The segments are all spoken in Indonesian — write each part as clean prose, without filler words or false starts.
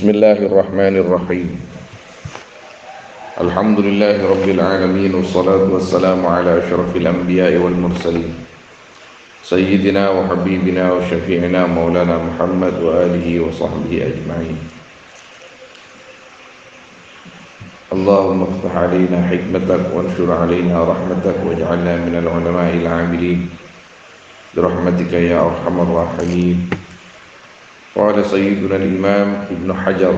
Bismillahirrahmanirrahim. Alhamdulillahirabbil alamin wassalatu wassalamu ala asyrafil anbiya'i wal mursalin sayyidina wa habibina wa syafi'ina maulana Muhammad wa alihi wa sahbihi ajma'in. Allahumma iftah alaina hikmatak wanshur alaina rahmatak waj'alna minal ulama'il 'amilin birahmatika ya arhamar rahimin. Qala sayyiduna al-imam Ibnu Hajar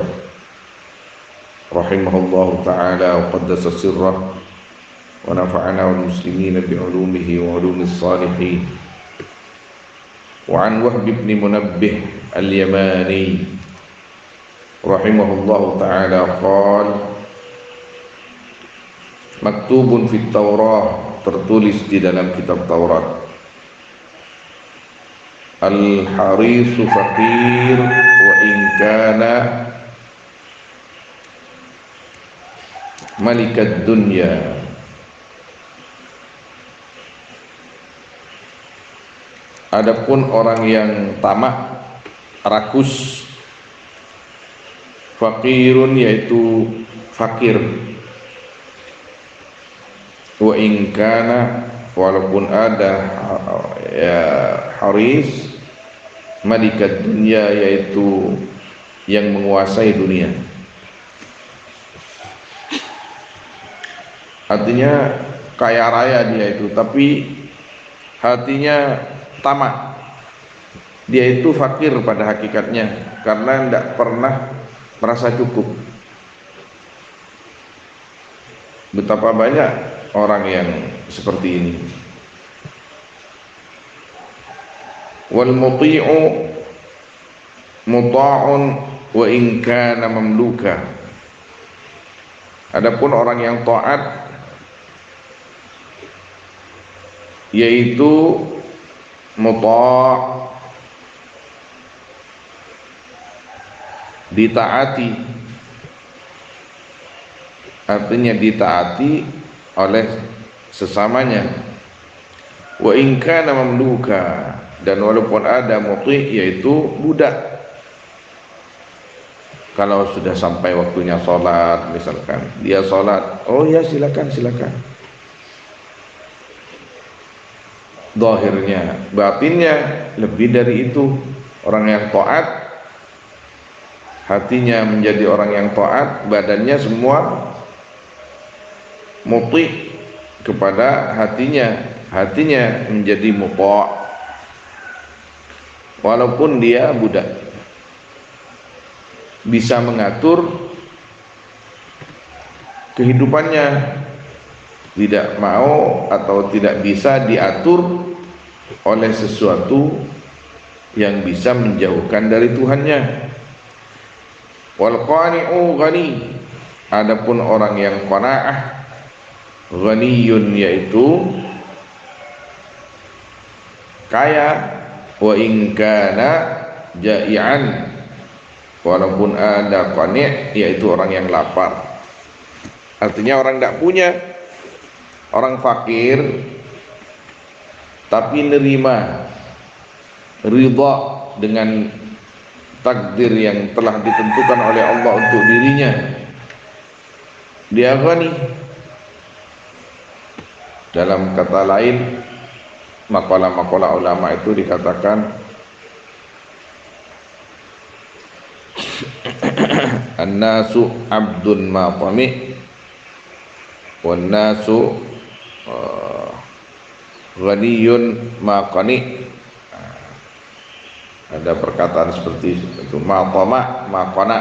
rahimahullahu ta'ala wa qaddasa sirrah wa nafa'ana wal muslimina bi ulumihi wa ulumis salihin. Wa an Wahb ibn Munabbih al-Yamani rahimahullahu ta'ala qala maktubun fit Taurah, tertulis di dalam kitab Taurat, al-harisu faqir wa in kana malikad dunya. Adapun orang yang tamak, rakus, faqirun yaitu fakir, wa in kana walaupun ada ya haris, malikat dunia yaitu yang menguasai dunia. Artinya kaya raya dia itu, tapi hatinya tamak. Dia itu fakir pada hakikatnya karena tidak pernah merasa cukup. Betapa banyak orang yang seperti ini. Wal muti'u muta'un wa in kana mamluka. Adapun orang yang taat yaitu muta', ditaati, artinya ditaati oleh sesamanya. Wa in kana mamluka, dan walaupun ada muti' yaitu budak. Kalau sudah sampai waktunya sholat, misalkan dia sholat, oh ya silakan. Zahirnya, batinnya lebih dari itu. Orang yang taat, hatinya menjadi orang yang taat, badannya semua muti' kepada hatinya menjadi muta', walaupun dia budak. Bisa mengatur kehidupannya, tidak mau atau tidak bisa diatur oleh sesuatu yang bisa menjauhkan dari Tuhannya. Wal qani'u ghani, adapun orang yang qanaah, ghaniyun yaitu kaya, wa in kana ja'ian, walaupun ada qani' yaitu orang yang lapar. Artinya orang tidak punya, orang fakir tapi nerima, ridha dengan takdir yang telah ditentukan oleh Allah untuk dirinya. Dia ghani. Dalam kata lain, makalah-makalah ulama itu dikatakan an-nasu abdun ma qami' wan nasu ghaniyun ma qani'. Ada perkataan seperti itu, ma qama ma qana.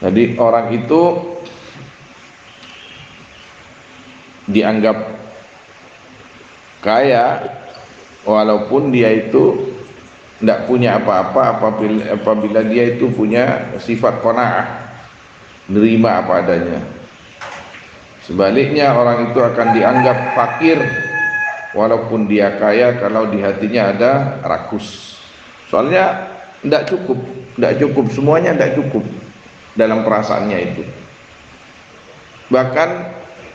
Jadi orang itu dianggap kaya walaupun dia itu tidak punya apa-apa, apabila dia itu punya sifat qanaah, nerima apa adanya. Sebaliknya orang itu akan dianggap fakir walaupun dia kaya kalau di hatinya ada rakus. Soalnya tidak cukup, semuanya tidak cukup dalam perasaannya itu. Bahkan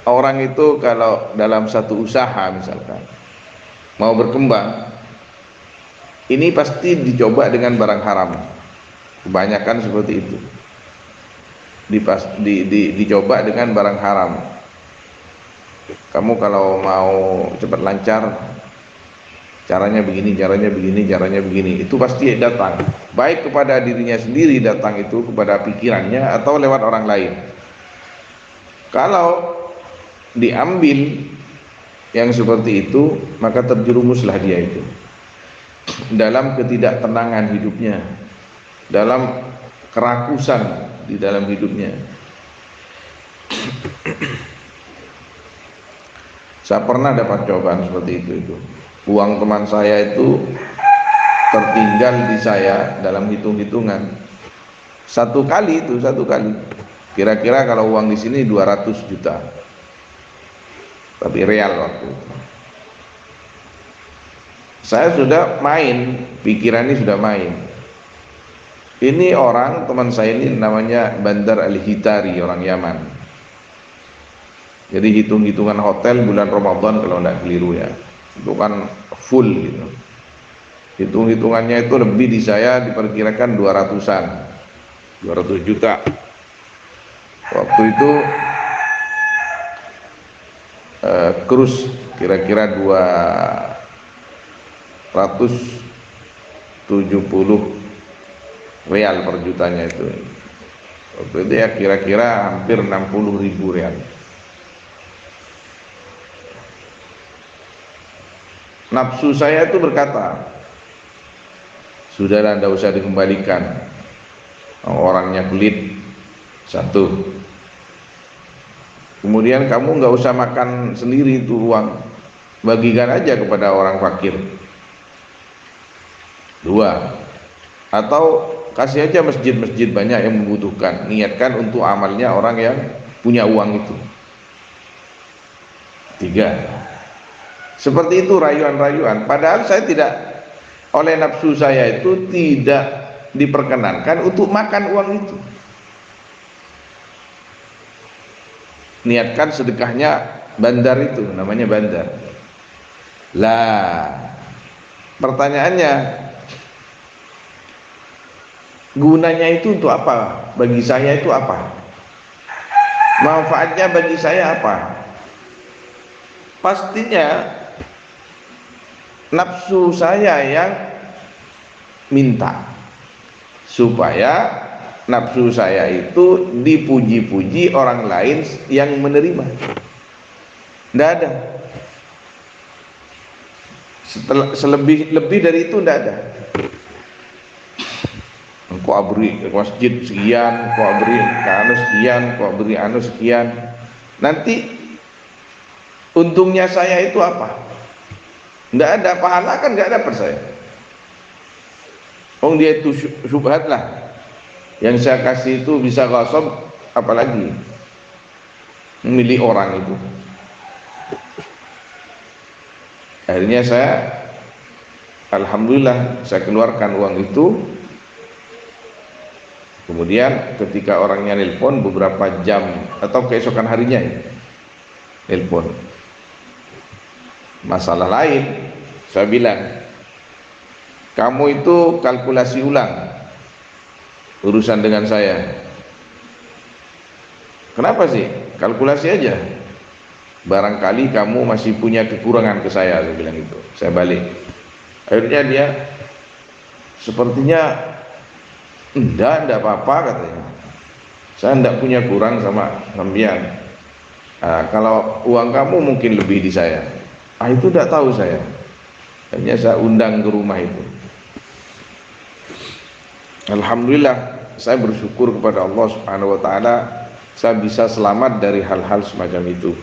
orang itu kalau dalam satu usaha misalkan mau berkembang, ini pasti dicoba dengan barang haram. Kebanyakan seperti itu. Dicoba dengan barang haram. Kamu kalau mau cepat lancar, caranya begini, caranya begini, caranya begini, itu pasti datang. Baik kepada dirinya sendiri datang itu, kepada pikirannya, atau lewat orang lain. Kalau diambil yang seperti itu, maka terjerumuslah dia itu dalam ketidaktenangan hidupnya, dalam kerakusan di dalam hidupnya. Saya pernah dapat cobaan seperti itu. Uang teman saya itu tertinggal di saya dalam hitung-hitungan. Satu kali. Kira-kira kalau uang di sini 200 juta. Tapi real waktu itu. Saya sudah main, pikiran ini sudah main. Ini orang, teman saya ini namanya Bandar Al-Hitari, orang Yaman. Jadi hitung-hitungan hotel bulan Ramadan kalau tidak keliru ya, itu kan full gitu. Hitung-hitungannya itu lebih di saya diperkirakan 200 juta. Waktu itu cruise kira-kira 270 real per jutanya itu. Waktu itu ya kira-kira hampir 60.000 real. Nafsu saya itu berkata, sudahlah, tidak usah dikembalikan, orangnya pelit. Satu. Kemudian kamu nggak usah makan sendiri itu uang, bagikan aja kepada orang fakir. Dua. Atau kasih aja masjid-masjid banyak yang membutuhkan, niatkan untuk amalnya orang yang punya uang itu. Tiga. Seperti itu rayuan-rayuan, padahal saya tidak, oleh nafsu saya itu tidak diperkenankan untuk makan uang itu. Niatkan sedekahnya bandar itu, namanya bandar. Lah, pertanyaannya, gunanya itu untuk apa? Bagi saya itu apa? Manfaatnya bagi saya apa? Pastinya nafsu saya yang minta supaya nafsu saya itu dipuji-puji orang lain yang menerima. Tidak ada. Lebih dari itu tidak ada. Kau beri ke masjid sekian, kau beri ke anu sekian, kau beri anu sekian. Nanti untungnya saya itu apa? Tidak ada pahala, kan tidak dapat saya. Dia itu syubhat lah. Yang saya kasih itu bisa ghasab, apalagi milik orang itu. Akhirnya saya, alhamdulillah, saya keluarkan uang itu. Kemudian ketika orangnya nelpon beberapa jam atau keesokan harinya ya, nelpon masalah lain, saya bilang, kamu itu kalkulasi ulang urusan dengan saya. Kenapa sih? Kalkulasi aja, barangkali kamu masih punya kekurangan ke saya bilang itu. Saya balik. Akhirnya dia sepertinya enggak apa-apa katanya. Saya enggak punya kurang sama sampean. Kalau uang kamu mungkin lebih di saya. Itu enggak tahu saya. Akhirnya saya undang ke rumah itu. Alhamdulillah, saya bersyukur kepada Allah Subhanahu wa taala, saya bisa selamat dari hal-hal semacam itu.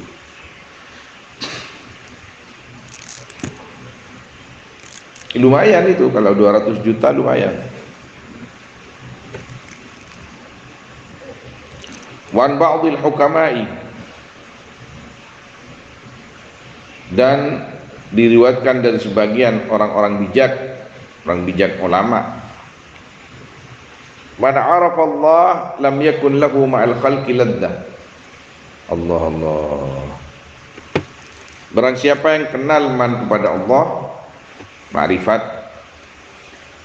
Lumayan itu, kalau 200 juta lumayan. Wan ba'dil hukama'i, dan diriwayatkan dari sebagian orang-orang bijak, orang bijak ulama, man arafa Allah lam yakun lahu ma'al khalqi laddah. Allah. Barang siapa yang kenal man kepada Allah, ma'rifat,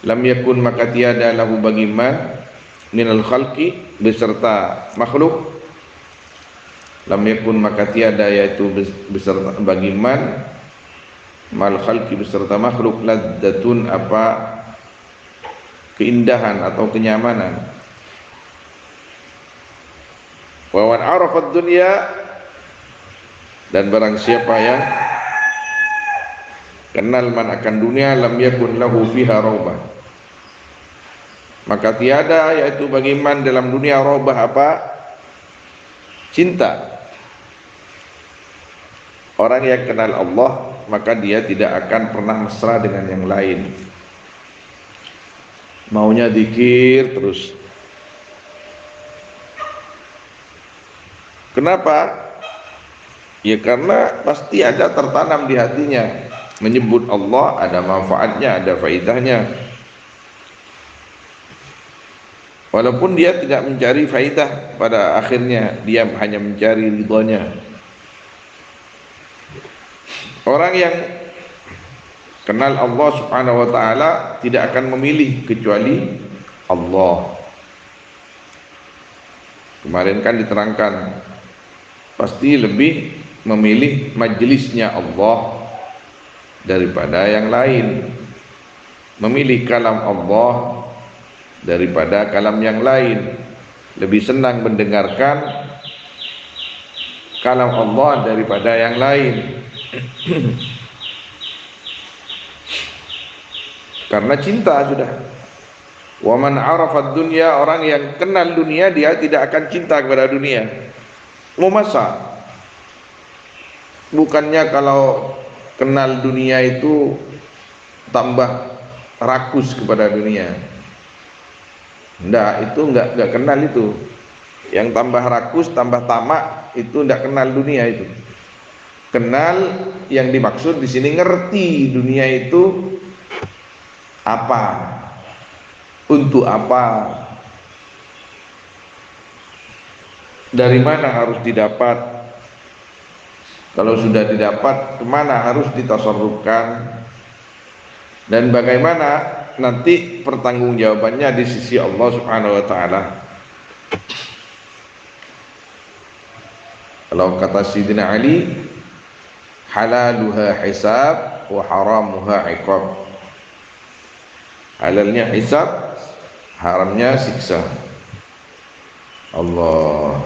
lam yakun maka tiada lahu bagi man minal khalqi beserta makhluk, lam yakun maka tiada yaitu beserta bagi man mal khalqi beserta makhluk ladzatun apa keindahan atau kenyamanan. Wa man arafad dunya, dan barang siapa yang kenal man akan dunia, lam yakun lahu fiha raubah, maka tiada yaitu bagi man dalam dunia raubah apa? Cinta. Orang yang kenal Allah maka dia tidak akan pernah mesra dengan yang lain, maunya zikir terus. Kenapa? Ya karena pasti ada tertanam di hatinya, menyebut Allah ada manfaatnya, ada faedahnya. Walaupun dia tidak mencari faedah, pada akhirnya dia hanya mencari ridhonya. Orang yang kenal Allah Subhanahu wa taala tidak akan memilih kecuali Allah. Kemarin kan diterangkan, pasti lebih memilih majelisnya Allah daripada yang lain, memilih kalam Allah daripada kalam yang lain, lebih senang mendengarkan kalam Allah daripada yang lain. Karena cinta sudah. Wa man arafad dunya, orang yang kenal dunia dia tidak akan cinta kepada dunia. Mau masa? Bukannya kalau kenal dunia itu tambah rakus kepada dunia. Enggak, itu enggak kenal itu. Yang tambah rakus, tambah tamak, itu enggak kenal dunia itu. Kenal yang dimaksud di sini ngerti dunia itu apa, untuk apa, dari mana harus didapat, kalau sudah didapat kemana harus ditasarrufkan, dan bagaimana nanti pertanggungjawabannya di sisi Allah Subhanahu wa taala. Kalau kata Sayyidina Ali, halaluha hisab wa haramuha iqab. Halalnya hisab, haramnya siksa Allah.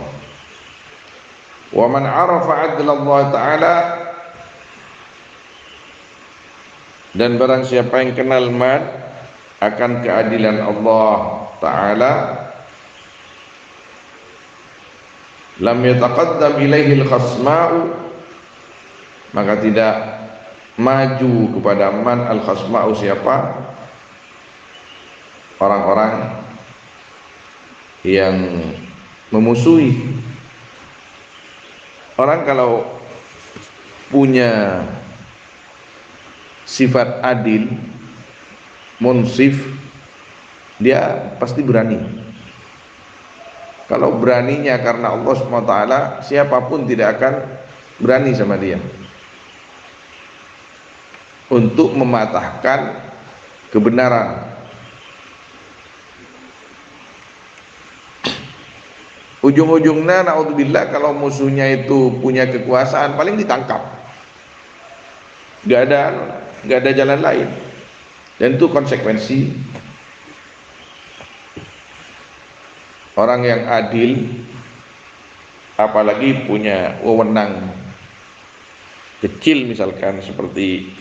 Wa man arafa adlallah ta'ala, dan barang siapa yang kenal man akan keadilan Allah Ta'ala, lam yataqaddam ilaihi al-khasma'u, maka tidak maju kepada man al-khasma'u, siapa? Orang-orang yang memusuhi. Orang kalau punya sifat adil, munsif, dia pasti berani. Kalau beraninya karena Allah SWT, siapapun tidak akan berani sama dia untuk mematahkan kebenaran. Ujung-ujungnya naudzubillah, kalau musuhnya itu punya kekuasaan, paling ditangkap. Gak ada jalan lain. Dan itu konsekuensi. Orang yang adil, apalagi punya wewenang kecil, misalkan seperti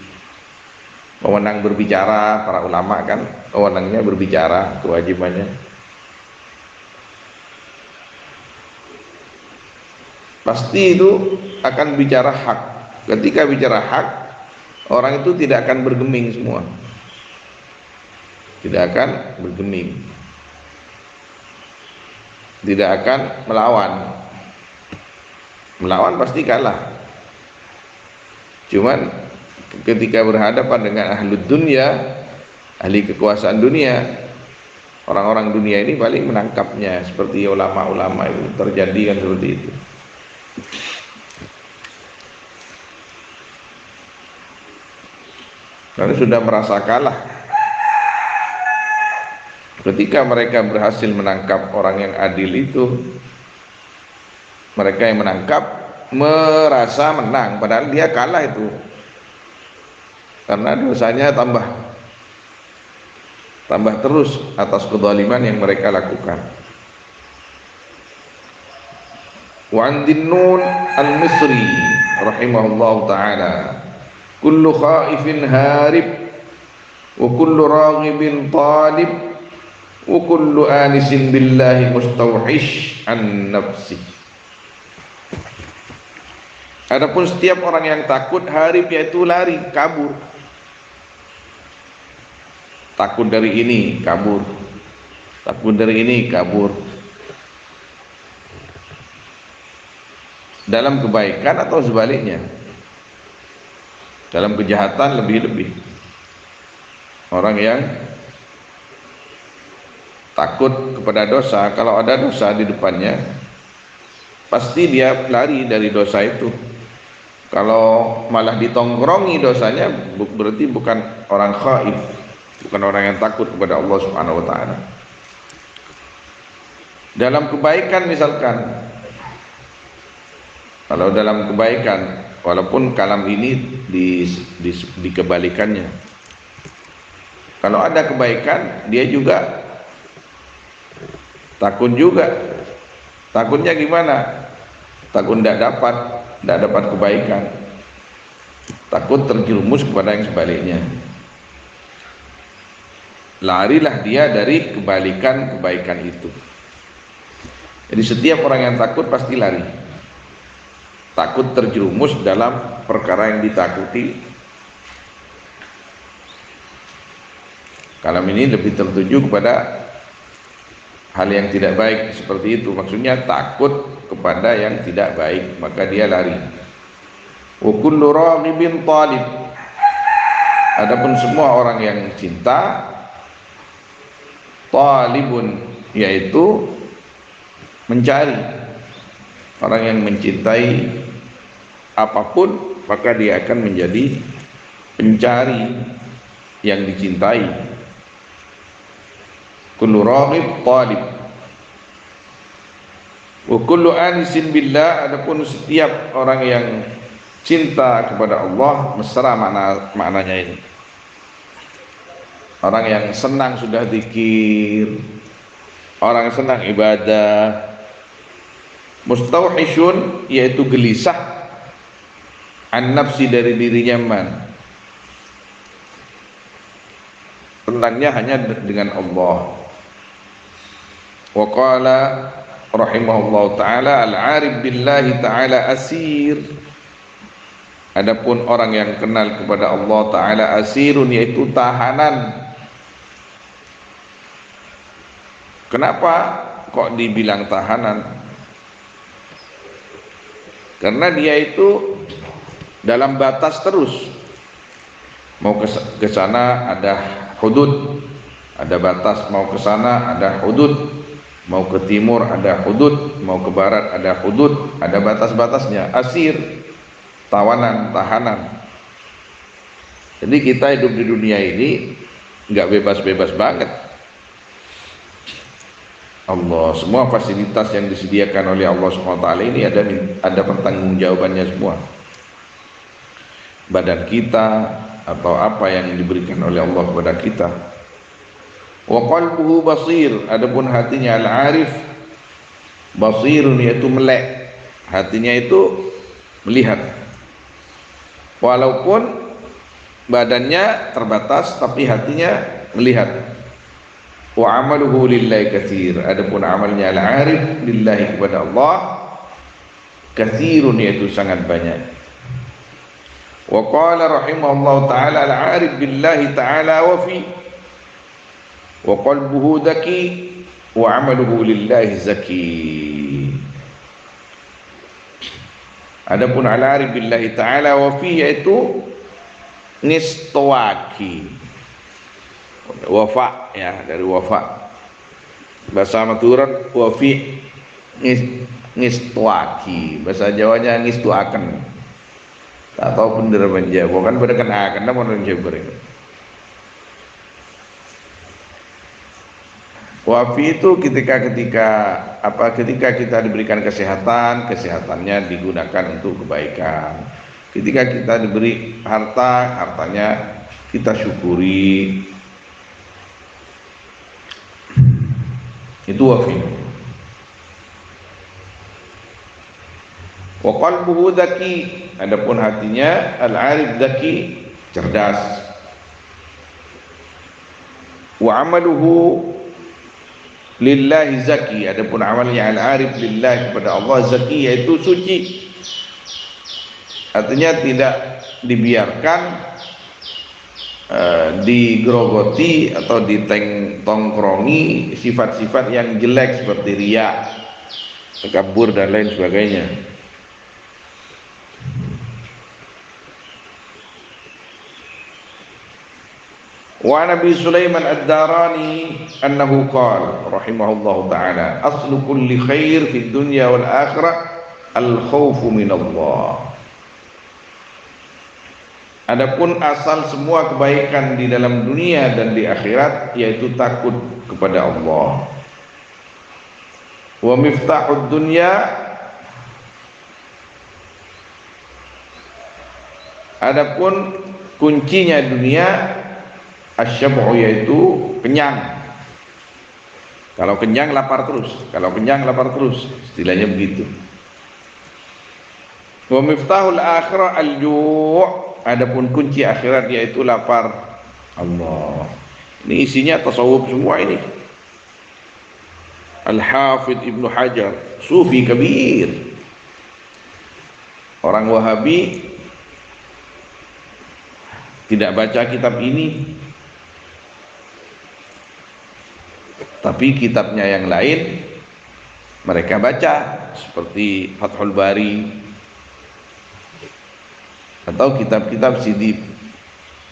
wewenang berbicara, para ulama kan wewenangnya berbicara, kewajibannya. Pasti itu akan bicara hak. Ketika bicara hak, orang itu tidak akan bergeming semua. Tidak akan bergeming. Tidak akan melawan. Melawan pasti kalah. Cuman ketika berhadapan dengan ahlud dunia, ahli kekuasaan dunia, orang-orang dunia ini paling menangkapnya. Seperti ulama-ulama itu terjadi kan seperti itu. Karena sudah merasa kalah, Ketika mereka berhasil menangkap orang yang adil itu, mereka yang menangkap merasa menang, padahal dia kalah itu, karena dosanya tambah terus atas kezaliman yang mereka lakukan. Wa an Dinnun al-Misri rahimahullahu taala, kullu khaifin harib wa kullu raghibin talib wa kullu anisin billahi mustawhish an nafsi. Adapun setiap orang yang takut, harib yaitu lari, kabur. Takut dari ini, kabur. Takut dari ini, kabur. Dalam kebaikan atau sebaliknya? Dalam kejahatan lebih-lebih. Orang yang takut kepada dosa, kalau ada dosa di depannya, pasti dia lari dari dosa itu. Kalau malah ditongkrongi dosanya, berarti bukan orang khaif, bukan orang yang takut kepada Allah Subhanahu wa taala. Dalam kebaikan misalkan, kalau dalam kebaikan, walaupun kalam ini dikebalikannya. Kalau ada kebaikan, dia juga takut juga. Takutnya gimana? Takut tidak dapat kebaikan, takut terjerumus kepada yang sebaliknya. Larilah dia dari kebaikan itu. Jadi setiap orang yang takut pasti lari, takut terjerumus dalam perkara yang ditakuti. Kalam ini lebih tertuju kepada hal yang tidak baik seperti itu, maksudnya takut kepada yang tidak baik, maka dia lari. Wa kullu raghibin talib, adapun semua orang yang cinta, talibun yaitu mencari. Orang yang mencintai apapun, maka dia akan menjadi pencari yang dicintai. Kullu raghib talib. Wa kullu anisin billah, adapun setiap orang yang cinta kepada Allah, mesra maknanya ini. Orang yang senang sudah zikir, orang yang senang ibadah. Mustauhishun yaitu gelisah, an nafsi dari dirinya man. Tentangnya hanya dengan Allah. Wa qala rahimahullah ta'ala, al-arif billahi ta'ala asir. Adapun orang yang kenal kepada Allah ta'ala asirun yaitu tahanan. Kenapa kok dibilang tahanan? Karena dia itu dalam batas terus. Mau ke sana ada hudud, ada batas. Mau ke sana ada hudud. Mau ke timur ada hudud, mau ke barat ada hudud, ada batas-batasnya. Asir, tawanan, tahanan. Jadi kita hidup di dunia ini nggak bebas-bebas banget. Allah, semua fasilitas yang disediakan oleh Allah SWT ini ada pertanggungjawabannya semua. Badan kita atau apa yang diberikan oleh Allah kepada kita. Wa qalbuhu basir, adapun hatinya al-arif basirun yaitu melek, hatinya itu melihat. Walaupun badannya terbatas tapi hatinya melihat. Wa amaluhu lillahi katsir, adapun amalnya al-arif lillahi kepada Allah katsirun yaitu sangat banyak. Wa qala rahimahullahu taala al-arif billahi taala wa fi wa qalbuhu zaki wa amaluhu lillahi zaki. Adapun al-arif billahi ta'ala wa fi yaitu nistawaki, wafa ya, dari wafa bahasa Maturan, wafi nistawaki, bahasa Jawanya ngistuaken atau bener menjawab, bukan berkenakan namun menjawab. Wafi itu ketika kita diberikan kesehatan, kesehatannya digunakan untuk kebaikan. Ketika kita diberi harta, hartanya kita syukuri. Itu wafi. Wa qalbuhu dzaki, adapun hatinya al-arif dzaki, cerdas. Wa amaluhu lillahi zaki, adapun amalnya al-arif lillahi, kepada Allah, zaki, yaitu suci. Artinya tidak dibiarkan digerogoti atau ditongkrongi sifat-sifat yang jelek seperti riya, takabur dan lain sebagainya. Wa Nabi Sulaiman Ad-Darani annahu qala rahimahullahu ta'ala, aslu kulli khair fid dunya wal akhirah al-khawfu min Allah. Adapun asal semua kebaikan di dalam dunia dan di akhirat yaitu takut kepada Allah. Wa miftahud dunya, adapun kuncinya dunia asy-syab'u, yaitu kenyang. Kalau kenyang lapar terus, kalau kenyang lapar terus, istilahnya begitu. Wa miftahul akhirah al-ju', adapun kunci akhirat yaitu lapar. Allah, ini isinya tasawuf semua ini. Al-Hafidh Ibnu Hajar, sufi kabir, orang Wahabi, tidak baca kitab ini, tapi kitabnya yang lain mereka baca, seperti Fathul Bari atau kitab-kitab Sidi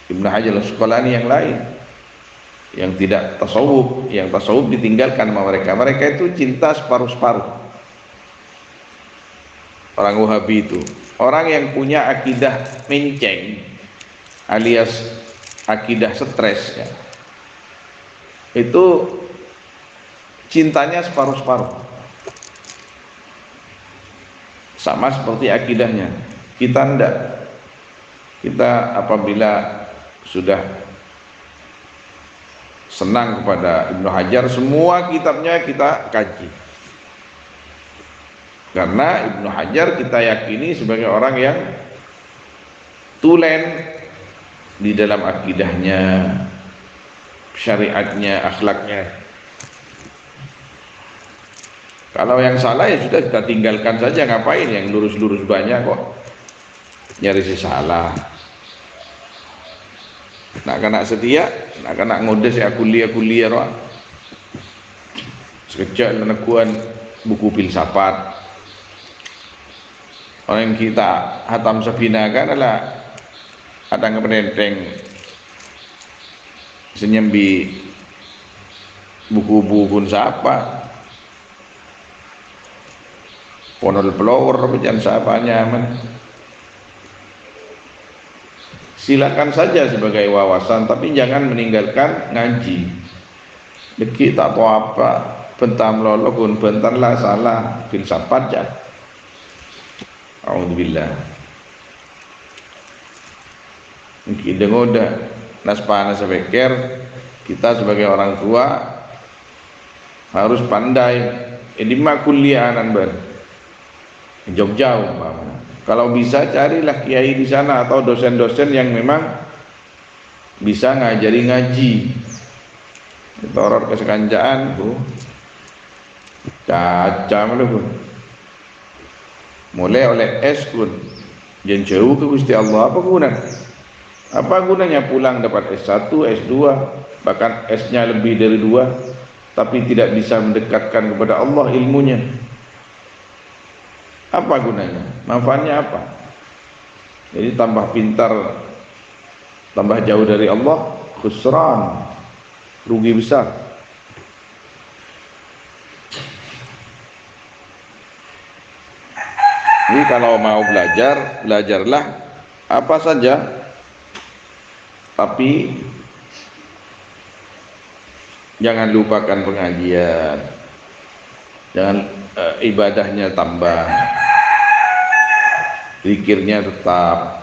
Ibnu Hajar Al-Asqalani yang lain, yang tidak tasawuf, yang tasawuf ditinggalkan sama mereka. Mereka itu cinta separuh-separuh. Orang Wahabi itu orang yang punya akidah menceng alias akidah stres ya. Itu cintanya separuh-separuh, sama seperti akidahnya. Kita enggak. Kita apabila sudah senang kepada Ibnu Hajar, semua kitabnya kita kaji, karena Ibnu Hajar kita yakini sebagai orang yang tulen di dalam akidahnya, syariatnya, akhlaknya. Kalau yang salah ya sudah kita tinggalkan saja, ngapain yang lurus-lurus banyak kok nyari si salah. Nak kena setia, nak kena ngodes ya kuliah roh. Sekejap meneguan buku filsafat. Orang yang kita hatam Sabina kan adalah ada ngepenenteng senyembi buku-buku siapa, ponol pelawar jangan siapa nyaman. Silakan saja sebagai wawasan, tapi jangan meninggalkan ngaji. Deki tak tahu apa, bentar melolok pun bentar lah salah filsafat ya. A'udzubillah. Mungkin dengoda naspana sebeker, kita sebagai orang tua harus pandai. Ini mah kuliahan ber jauh-jauh. Kalau bisa carilah kiai di sana atau dosen-dosen yang memang bisa ngajari ngaji. Toror kesekanjaan bu, caca malu bu. Mulai oleh S pun, jangan jauh ke Gusti Allah. Apa gunanya? Apa gunanya pulang dapat S1, S2, bahkan S-nya lebih dari 2, tapi tidak bisa mendekatkan kepada Allah ilmunya? Apa gunanya? Manfaatnya apa? Jadi tambah pintar, tambah jauh dari Allah, khusran, rugi besar. Jadi kalau mau belajar, belajarlah apa saja, tapi Jangan lupakan pengajian, jangan ibadahnya tambah, zikirnya tetap.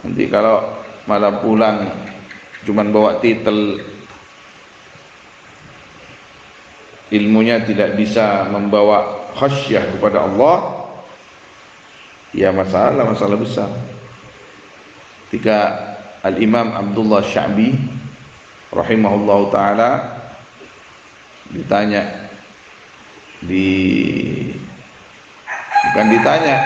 Nanti kalau malah pulang cuman bawa titel, ilmunya tidak bisa membawa khasyah kepada Allah, ya masalah besar. Ketika Al-Imam Abdullah Sya'bi rahimahullahu ta'ala ditanya, bukan ditanya,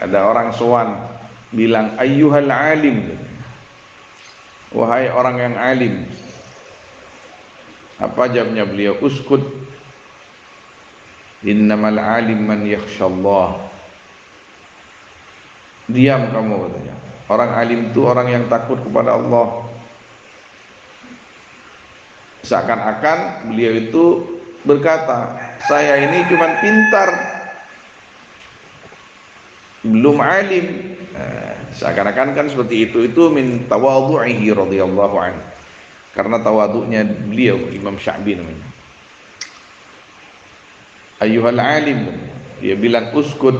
ada orang sowan bilang, ayyuhal alim, wahai orang yang alim. Apa jawabnya beliau? Uskut, innamal alim man yakhshallah. Diam kamu, katanya. Orang alim itu orang yang takut kepada Allah. Seakan-akan beliau itu berkata, saya ini cuma pintar, belum alim. Seakan-akan kan seperti itu min tawadhu'ihi radhiyallahu anhu. Karena tawadhu'nya beliau, Imam Sya'bi namanya. Ayyuhal alim, dia bilang uskut,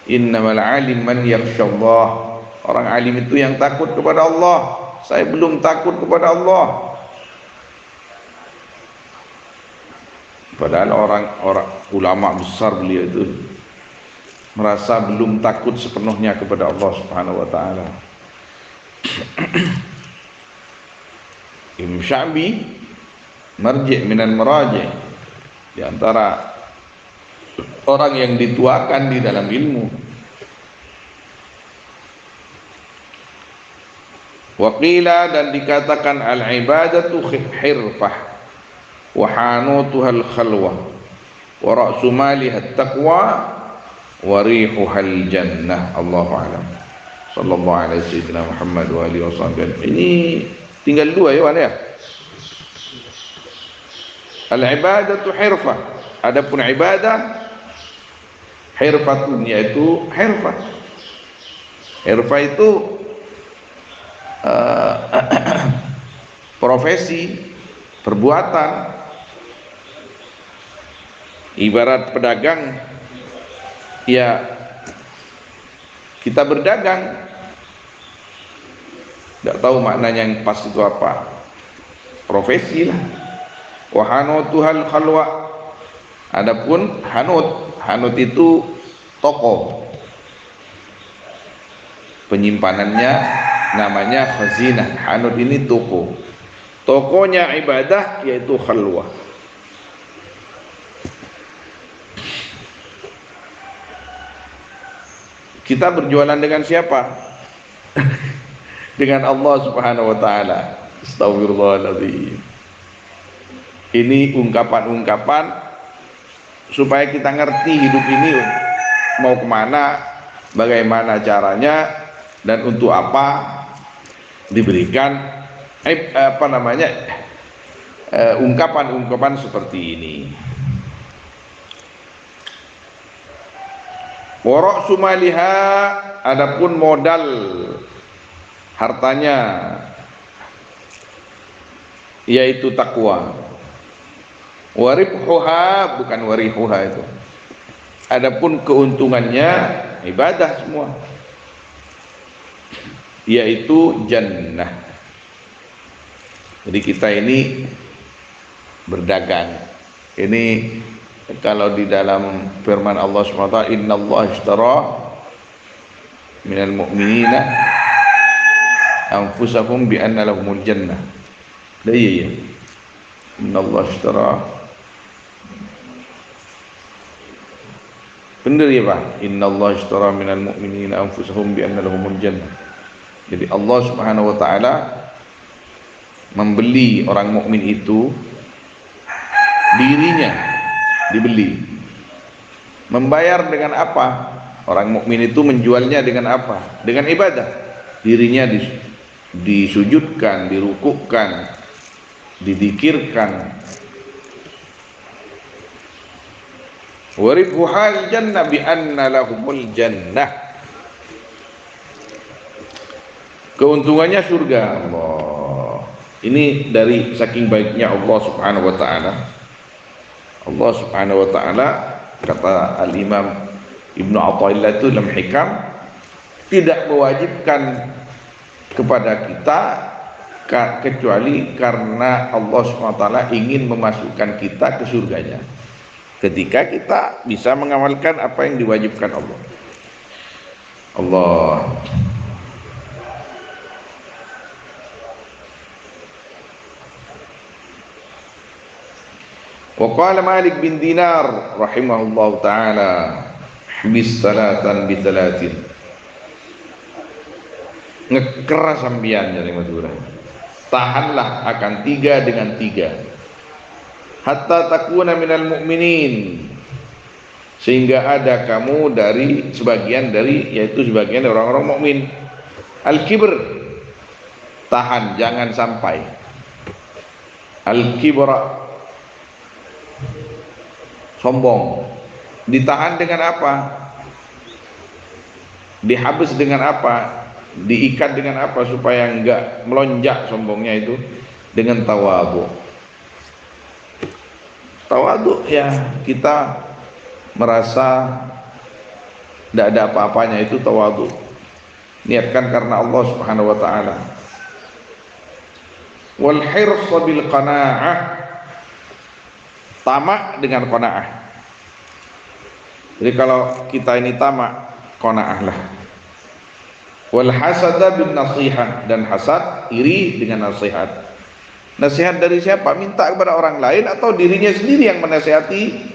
innamal alim man yakhshallah. Orang alim itu yang takut kepada Allah. Saya belum takut kepada Allah. Padahal orang ulama besar beliau itu merasa belum takut sepenuhnya kepada Allah Subhanahu wa taala. Imam Sya'bi marji' minan maraji', di antara orang yang dituakan di dalam ilmu. Waqila, dan dikatakan al-ibadatu hirfah wa hanutuha al-khalwah wa ra'su maliha at-taqwa wa rihuha al-jannah. Allahu a'lam. Sallallahu alaihi sayyidina Muhammad wa alihi wasallam. Ini tinggal dua ya, ya. Al-ibadatu hirfah. Adapun ibadah hirfatun, yaitu hirfah. Hirfah itu profesi, perbuatan. Ibarat pedagang, ya kita berdagang, tidak tahu maknanya yang pas itu apa, profesi lah. Wa hanutuhal khalwa. Adapun hanut itu toko, penyimpanannya namanya khazinah. Hanut ini toko, tokonya ibadah yaitu khalwah. Kita berjualan dengan siapa? Dengan Allah Subhanahu wa taala. Astagfirullahaladzim. Ini ungkapan-ungkapan supaya kita ngerti hidup ini mau kemana, bagaimana caranya, dan untuk apa diberikan ungkapan-ungkapan seperti ini. Wa sumaliha, adapun modal hartanya yaitu takwa. Waribhuha, bukan warihuha itu. Adapun keuntungannya ibadah semua, yaitu jannah. Jadi kita ini berdagang. Ini kalau di dalam firman Allah SWT, innallaha ishtara minal mu'minina anfusahum bi anna lahumul jannah. Iya. Innallaha ishtara. Benar ya Pak? Innallaha ishtara minal mu'minina anfusahum bi anna lahumul jannah. Jadi Allah Subhanahu wa taala membeli orang mukmin itu, dirinya dibeli. Membayar dengan apa? Orang mukmin itu menjualnya dengan apa? Dengan ibadah. Dirinya disujudkan, dirukukkan, didikirkan. Waribhuhal jannah bi anna lahumul jannah. keuntungannya surga. Allah, ini dari saking baiknya Allah Subhanahu wa taala. Allah Subhanahu wa taala, kata Al-Imam Ibnu Athaillah itu dalam Hikam, tidak mewajibkan kepada kita kecuali karena Allah Subhanahu wa taala ingin memasukkan kita ke surganya. Ketika kita bisa mengamalkan apa yang diwajibkan Allah. Allah. Wa qala Malik bin Dinar rahimahullah taala, "Bis salatan bi talatin." Ngekeras sambian dari Madura. Tahanlah akan 3 dengan 3. Hatta takuna minal mu'minin, sehingga ada kamu dari sebagian dari, yaitu sebagian dari orang-orang mukmin. Al-kibr, tahan jangan sampai. Al-kibra, sombong, ditahan dengan apa? Dihabis dengan apa? Diikat dengan apa supaya enggak melonjak sombongnya itu? Dengan tawadhu. Tawadhu ya, kita merasa tidak ada apa-apanya, itu tawadhu. Niatkan karena Allah Subhanahu wa taala. Wal hirs bil qanaah, tamak dengan qanaah. Jadi kalau kita ini tamak, qanaahlah. Wal hasada bin nasihah, dan hasad, iri dengan nasihat. Nasihat dari siapa? Minta kepada orang lain atau dirinya sendiri yang menasihati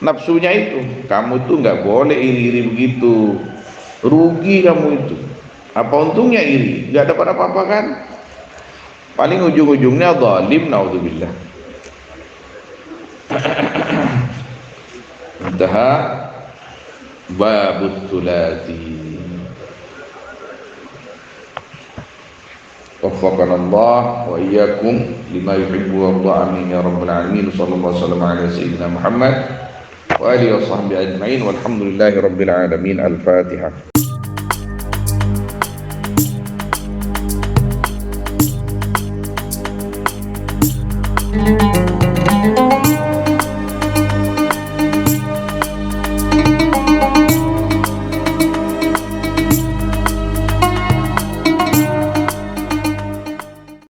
nafsunya itu. Kamu tuh nggak boleh iri-iri begitu, rugi kamu itu. Apa untungnya iri? Nggak dapat apa-apa kan? Paling ujung-ujungnya zalim, naudzubillah. Intaha babut tulati. Waffaqana Allah wa iyyakum lima yuhibbu wa yarda, amin ya rabbal alamin. Sallallahu alaihi wasallam ala sayyidina Muhammad wa alihi wa sahbihi ajma'in, walhamdulillahi rabbil alamin. Al-Fatihah.